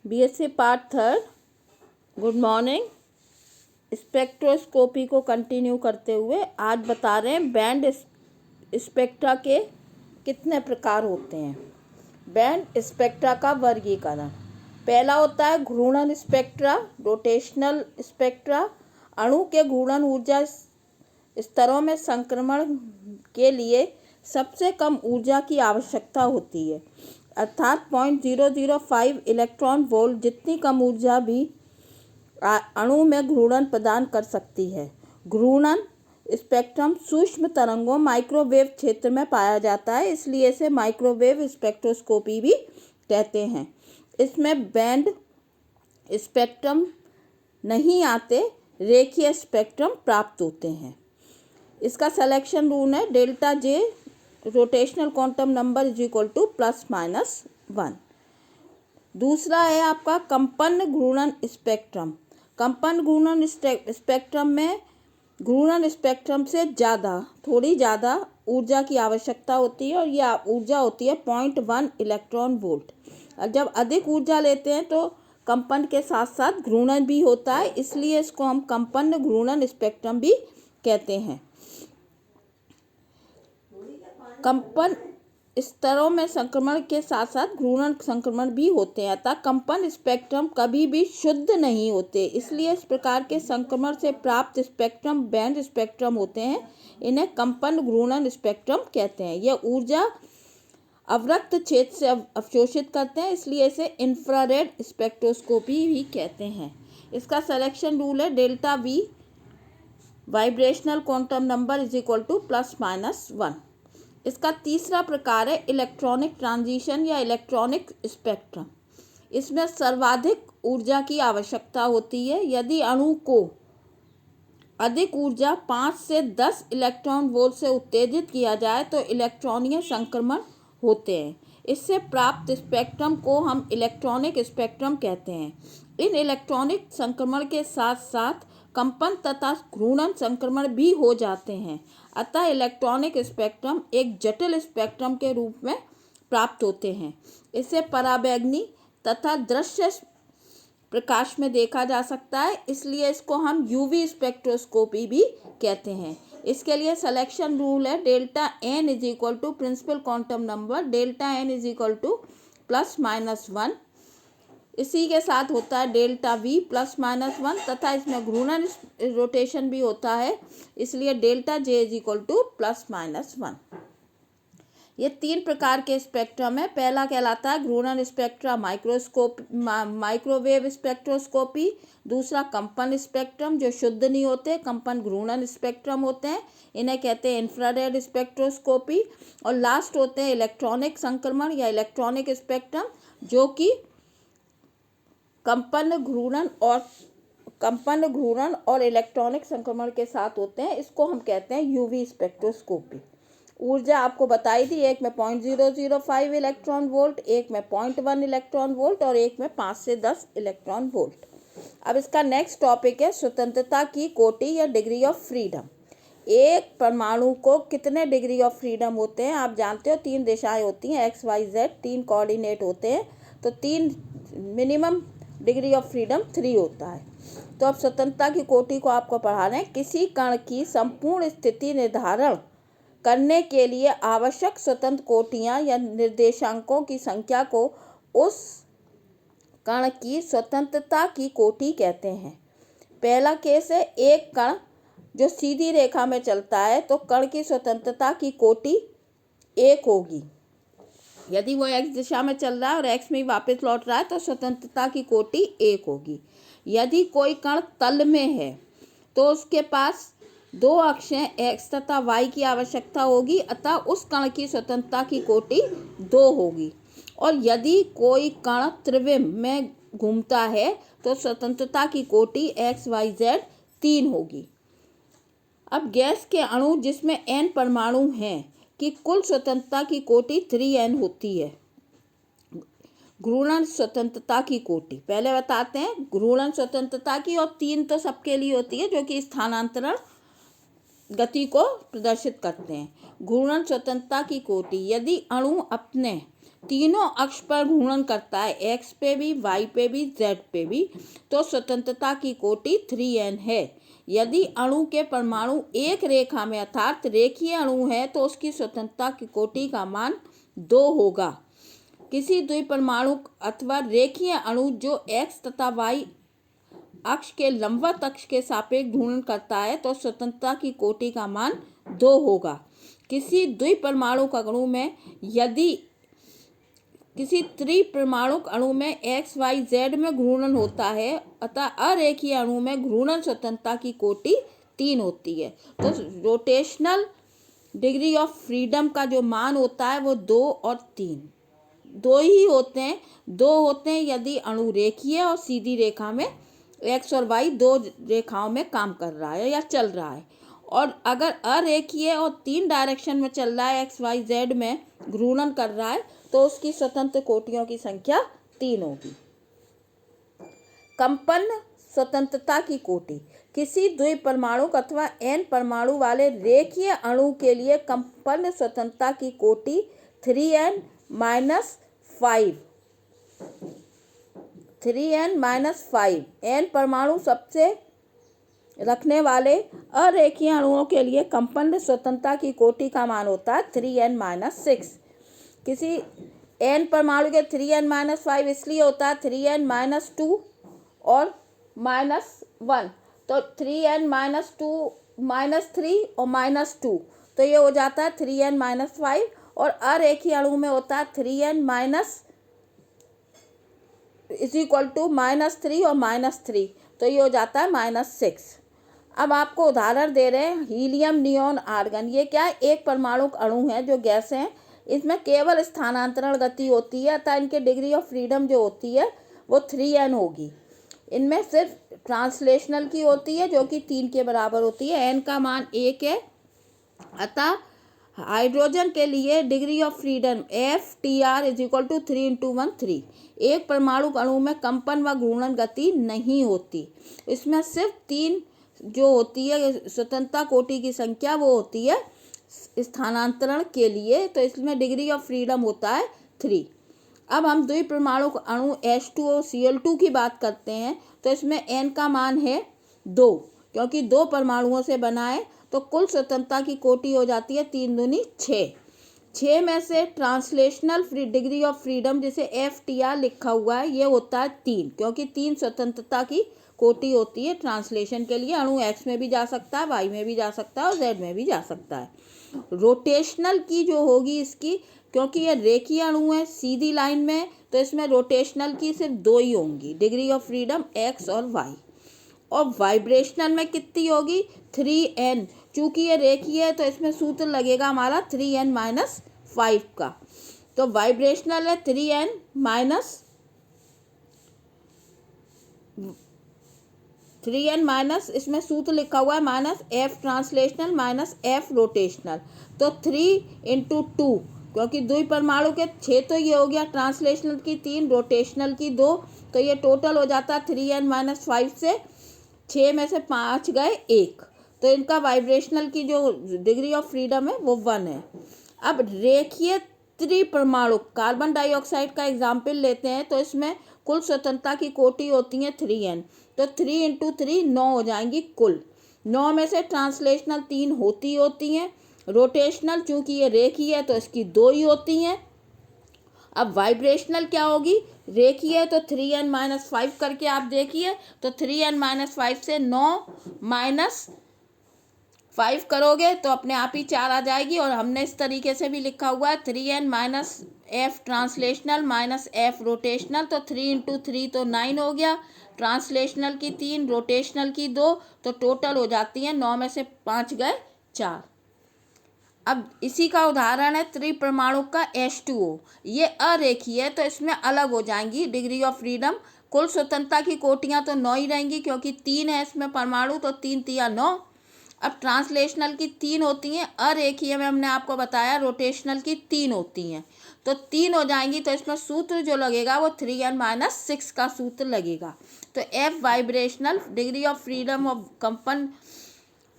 BSc part third. Good morning. Spectroscopy को continue करते हुए आज बता रहे हैं बैंड स्पेक्ट्रा के कितने प्रकार होते हैं। बैंड स्पेक्ट्रा का वर्गीकरण। पहला होता है घूर्णन स्पेक्ट्रा, रोटेशनल स्पेक्ट्रा। अणु के घूर्णन ऊर्जा स्तरों में संक्रमण के लिए सबसे कम ऊर्जा की आवश्यकता होती है, अर्थात 0.005 इलेक्ट्रॉन वोल्ट जितनी कम ऊर्जा भी अणु में घूर्णन प्रदान कर सकती है। घूर्णन स्पेक्ट्रम सूक्ष्म तरंगों माइक्रोवेव क्षेत्र में पाया जाता है, इसलिए इसे माइक्रोवेव स्पेक्ट्रोस्कोपी भी कहते हैं। इसमें बैंड स्पेक्ट्रम नहीं आते, रेखीय स्पेक्ट्रम प्राप्त होते हैं। इसका सिलेक्शन रूल है delta J rotational quantum number is equal to ±1। दूसरा है आपका कंपन घूर्णन स्पेक्ट्रम। कंपन घूर्णन स्पेक्ट्रम में घूर्णन स्पेक्ट्रम से थोड़ी ज़्यादा ऊर्जा की आवश्यकता होती है और यह ऊर्जा होती है 0.1 इलेक्ट्रॉन वोल्ट। और जब अधिक ऊर्जा लेते हैं तो कंपन के साथ साथ घूर्णन भी होता है, इसलिए इसको हम कंपन घूर्णन स्पेक्ट्रम भी कहते हैं। कंपन स्तरों में संक्रमण के साथ साथ घूर्णन संक्रमण भी होते हैं, अतः कंपन स्पेक्ट्रम कभी भी शुद्ध नहीं होते, इसलिए इस प्रकार के संक्रमण से प्राप्त स्पेक्ट्रम बैंड स्पेक्ट्रम होते हैं। इन्हें कंपन घूर्णन स्पेक्ट्रम कहते हैं। यह ऊर्जा अवरक्त क्षेत्र से अवशोषित करते हैं, इसलिए इसे इंफ्रारेड स्पेक्ट्रोस्कोपी भी कहते हैं। इसका सिलेक्शन रूल है delta v vibrational quantum number is equal to ±1। इसका तीसरा प्रकार है इलेक्ट्रॉनिक ट्रांजिशन या इलेक्ट्रॉनिक स्पेक्ट्रम। इसमें सर्वाधिक ऊर्जा की आवश्यकता होती है। यदि अणु को अधिक ऊर्जा 5 से 10 इलेक्ट्रॉन वोल्ट से उत्तेजित किया जाए तो इलेक्ट्रॉनीय संक्रमण होते हैं। इससे प्राप्त स्पेक्ट्रम को हम इलेक्ट्रॉनिक स्पेक्ट्रम कहते हैं। इन इलेक्ट्रॉनिक संक्रमण के साथ साथ कंपन तथा घूर्णन संक्रमण भी हो जाते हैं, अतः इलेक्ट्रॉनिक स्पेक्ट्रम एक जटिल स्पेक्ट्रम के रूप में प्राप्त होते हैं। इसे पराबैंगनी तथा दृश्य प्रकाश में देखा जा सकता है, इसलिए इसको हम यूवी स्पेक्ट्रोस्कोपी भी कहते हैं। इसके लिए सिलेक्शन रूल है delta n is equal to principal quantum number delta n is equal to ±1। इसी के साथ होता है डेल्टा वी +-1 तथा इसमें घूर्णन रोटेशन भी होता है, इसलिए delta J is equal to +-1। ये 3 प्रकार के स्पेक्ट्रम है। पहला कहलाता है घूर्णन स्पेक्ट्रा माइक्रोवेव स्पेक्ट्रोस्कोपी। दूसरा कंपन स्पेक्ट्रम जो शुद्ध नहीं होते, कंपन घूर्णन स्पेक्ट्रम होते हैं, इन्हें कहते हैं इंफ्रारेड स्पेक्ट्रोस्कोपी। और लास्ट होते हैं इलेक्ट्रॉनिक संक्रमण या इलेक्ट्रॉनिक स्पेक्ट्रम, जो कि कंपन घूर्णन और इलेक्ट्रॉनिक संक्रमण के साथ होते हैं। इसको हम कहते हैं यूवी स्पेक्ट्रोस्कोपी। ऊर्जा आपको बताई थी, एक में 0.005 इलेक्ट्रॉन वोल्ट, एक में 0.1 इलेक्ट्रॉन वोल्ट और एक में 5 से 10 इलेक्ट्रॉन वोल्ट। अब इसका नेक्स्ट टॉपिक है स्वतंत्रता की कोटि या डिग्री ऑफ फ्रीडम। एक परमाणु को कितने डिग्री ऑफ फ्रीडम होते हैं आप जानते हो। 3 दिशाएं होती हैं, XYZ, 3 कोऑर्डिनेट होते हैं, तो 3 मिनिमम डिग्री ऑफ फ्रीडम 3 होता है। तो अब स्वतंत्रता की कोटि को आपको पढ़ा रहे हैं। किसी कण की संपूर्ण स्थिति निर्धारण करने के लिए आवश्यक स्वतंत्र कोटियां या निर्देशांकों की संख्या को उस कण की स्वतंत्रता की कोटि कहते हैं। पहला केस है एक कण जो सीधी रेखा में चलता है, तो कण की स्वतंत्रता की कोटि 1 होगी। यदि वो x दिशा में चल रहा है और x में ही वापस लौट रहा है तो स्वतंत्रता की कोटि 1 होगी। यदि कोई कण तल में है तो उसके पास 2 अक्षें x तथा y की आवश्यकता होगी, अतः उस कण की स्वतंत्रता की कोटि 2 होगी। और यदि कोई कण त्रिविम में घूमता है तो स्वतंत्रता की कोटि XYZ 3 होगी। अब गैस के अणु जिसमें n परमाणु हैं कि कुल स्वतंत्रता की कोटि 3n होती है। घूर्णन स्वतंत्रता की कोटि पहले बताते हैं घूर्णन स्वतंत्रता की, और 3 तो सबके लिए होती है जो कि स्थानांतरण गति को प्रदर्शित करते हैं। घूर्णन स्वतंत्रता की कोटि, यदि अणु अपने तीनों अक्ष पर घूर्णन करता है, एक्स पे भी, वाई पे भी, जेड पे भी, तो स्वतंत्रता की कोटि 3n है। यदि अणु के परमाणु एक रेखा में अर्थात रेखीय अणु है तो उसकी स्वतंत्रता की कोटि का मान 2 होगा। किसी द्विपरमाणु अथवा रेखीय अणु जो x तथा y अक्ष के लंबवत अक्ष के सापेक्ष घूर्णन करता है तो स्वतंत्रता की कोटि का मान 2 होगा। किसी द्विपरमाणु अणु में यदि किसी त्रिपरमाणुक अणु में x, y, z में घूर्णन होता है अतः अरेखीय अणु में घूर्णन स्वतंत्रता की कोटि 3 होती है। तो रोटेशनल डिग्री ऑफ फ्रीडम का जो मान होता है वो 2 और 3 दो ही होते हैं। 2 होते हैं यदि अणु रेखीय और सीधी रेखा में x और y दो रेखाओं में काम कर रहा है या चल रहा है, और अगर अरेखीय और 3 डायरेक्शन में चल रहा है, x, y, z में घूर्णन कर रहा है तो उसकी स्वतंत्र कोटियों की संख्या 3 होगी। कंपन स्वतंत्रता की कोटि किसी द्विपरमाणु अथवा n परमाणु वाले रेखीय अणु के लिए कंपन स्वतंत्रता की कोटि 3n - 5 n परमाणु सबसे रखने वाले अरेखीय अणुओं के लिए कंपन स्वतंत्रता की कोटि का मान होता है 3n - 6। किसी n परमाणु के 3n - 5 इसलिए होता है 3n - 2 और -1, तो 3n - 2 -3 और -2, तो ये हो जाता है 3n - 5, और अरेखीय अणु में होता है 3n -3 और -3, तो ये हो जाता है -6। अब आपको उदाहरण दे रहे हैं हीलियम, नियोन, आर्गन। ये क्या है, एक परमाणु अणु है जो गैस हैं, इसमें केवल स्थानांतरण गति होती है अतः इनके डिग्री ऑफ फ्रीडम जो होती है वो 3n होगी। इनमें सिर्फ ट्रांसलेशनल की होती है जो कि 3 के बराबर होती है, n का मान 1 है। अतः हाइड्रोजन के लिए डिग्री ऑफ फ्रीडम FTR = 3 × 1 3। एक परमाणु अणु में कंपन व घूर्णन गति नहीं होती, इसमें सिर्फ 3 जो होती है स्वतंत्रता कोटि की संख्या वो होती है स्थानांतरण के लिए, तो इसमें डिग्री ऑफ फ्रीडम होता है 3। अब हम द्विपरमाणु अणु H2O Cl2 की बात करते हैं तो इसमें n का मान है 2, क्योंकि 2 परमाणुओं से बना है, तो कुल स्वतंत्रता की कोटि हो जाती है 3 दूनी 6। 6 में से ट्रांसलेशनल डिग्री ऑफ फ्रीडम जिसे FTR लिखा हुआ है ये होता है 3, क्योंकि 3 स्वतंत्रता की कोटि होती है ट्रांसलेशन के लिए। अणु x में भी जा सकता है, y में भी जा सकता है और z में भी जा सकता है। रोटेशनल की जो होगी इसकी, क्योंकि ये रेखीय अणु है सीधी लाइन में, तो इसमें रोटेशनल की सिर्फ 2 ही होंगी, डिग्री ऑफ फ्रीडम x और y। और वाइब्रेशनल में कितनी होगी 3n, चूंकि ये रेखीय है तो इसमें सूत्र लगेगा हमारा 3n - 5 का, तो वाइब्रेशनल है 3n माइनस इसमें सूत्र लिखा हुआ है -f ट्रांसलेशनल -f रोटेशनल, तो 3 × 2, क्योंकि द्विपरमाणु के 6 तो ये हो गया, ट्रांसलेशनल की 3, रोटेशनल की 2, तो ये टोटल हो जाता है 3n - 5 से 6 में से 5 गए 1, तो इनका वाइब्रेशनल की जो डिग्री ऑफ फ्रीडम है वो 1 है। अब रेखीय त्रिपरमाणु कार्बन डाइऑक्साइड का एग्जाम्पल लेते हैं तो इसमें कुल स्वतंत्रता की कोटि होती है 3n, तो 3 × 3 9 हो जाएंगी कुल। 9 में से ट्रांसलेशनल 3 होती हैं, रोटेशनल चूंकि ये रेखीय है तो इसकी 2 ही होती हैं। अब वाइब्रेशनल क्या होगी, रेखीय है तो 3n - 5 करके आप देखिए, तो 3n - 5 से 9 - 5 करोगे तो अपने आप ही 4 आ जाएगी। और हमने इस तरीके से भी लिखा हुआ है 3n - f translational -f rotational, तो 3 × 3 तो 9 हो गया, ट्रांसलेशनल की 3, रोटेशनल की 2, तो टोटल हो जाती है 9 में से 5 गए 4। अब इसी का उदाहरण है त्रिपरमाणु का H2O। ये अरेखीय है तो इसमें अलग हो जाएंगी डिग्री ऑफ फ्रीडम। कुल स्वतंत्रता की कोटियां तो 9 ही रहेंगी, क्योंकि 3 है इसमें परमाणु, तो 3 × 3 = 9। अब ट्रांसलेशनल की 3 होती हैं, अरेखीय में हमने आपको बताया रोटेशनल की 3 होती हैं, तो 3 हो जाएंगी, तो इसमें सूत्र जो लगेगा वो 3n - 6 का सूत्र लगेगा। तो F vibrational degree of freedom of कंपन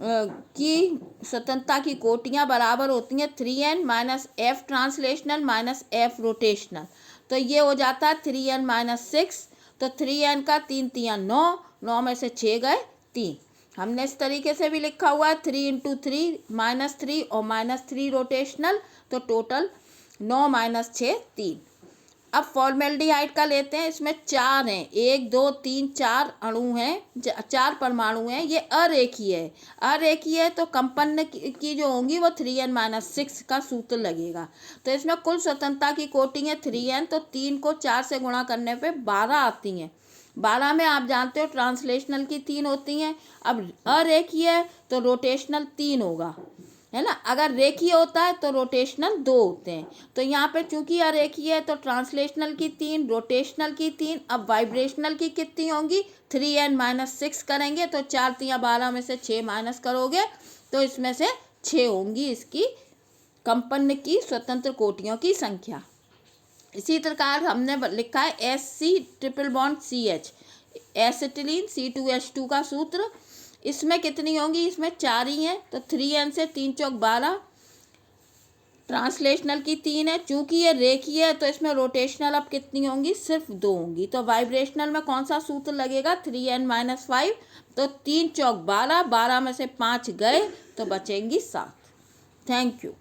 की स्वतंत्रता की कोटियाँ बराबर होती हैं 3n minus F translational minus F rotational. तो ये हो जाता है 3n माइनस 6। तो 3n का 3 3 9, 9 में से 6 गए 3। हमने इस तरीके से भी लिखा हुआ है 3 इंटू 3 माइनस 3 और माइनस 3 रोटेशनल, तो टोटल 9 माइनस 6 3। अब फॉर्मेल्डिहाइड का लेते हैं। इसमें 4 हैं, 1 2 3 4 अणु हैं, 4 परमाणु हैं। ये अरेखीय है। अरेखीय है तो कंपन की जो होंगी वो 3n माइनस 6 का सूत्र लगेगा। तो इसमें कुल स्वतंत्रता की कोटि है 3n, तो 3 को 4 से गुणा करने पे 12 आती हैं। 12 में आप जानते हो ट्रांसलेशनल की 3 होती हैं। अब अरेखीय है तो रोटेशनल 3 होगा, है ना। अगर रेखीय होता है तो रोटेशनल 2 होते हैं। तो यहाँ पे चूंकि अरेखीय है तो ट्रांसलेशनल की 3, रोटेशनल की 3। अब वाइब्रेशनल की कितनी होंगी, 3n माइनस 6 करेंगे तो 4 3 12 में से 6 माइनस करोगे तो इसमें से 6 होंगी इसकी कंपन की स्वतंत्र कोटियों की संख्या। इसी प्रकार हमने लिखा है Sc triple bond CH acetylene C2H2 का सूत्र। इसमें कितनी होंगी, इसमें 4 ही हैं। तो 3n से 3 चौक 12, ट्रांसलेशनल की 3 है। चूंकि ये रेखीय है तो इसमें रोटेशनल अब कितनी होंगी, सिर्फ 2 होंगी। तो वाइब्रेशनल में कौन सा सूत्र लगेगा, 3n माइनस 5। तो 3 चौक 12, 12 में से 5 गए तो बचेंगी 7। Thank you.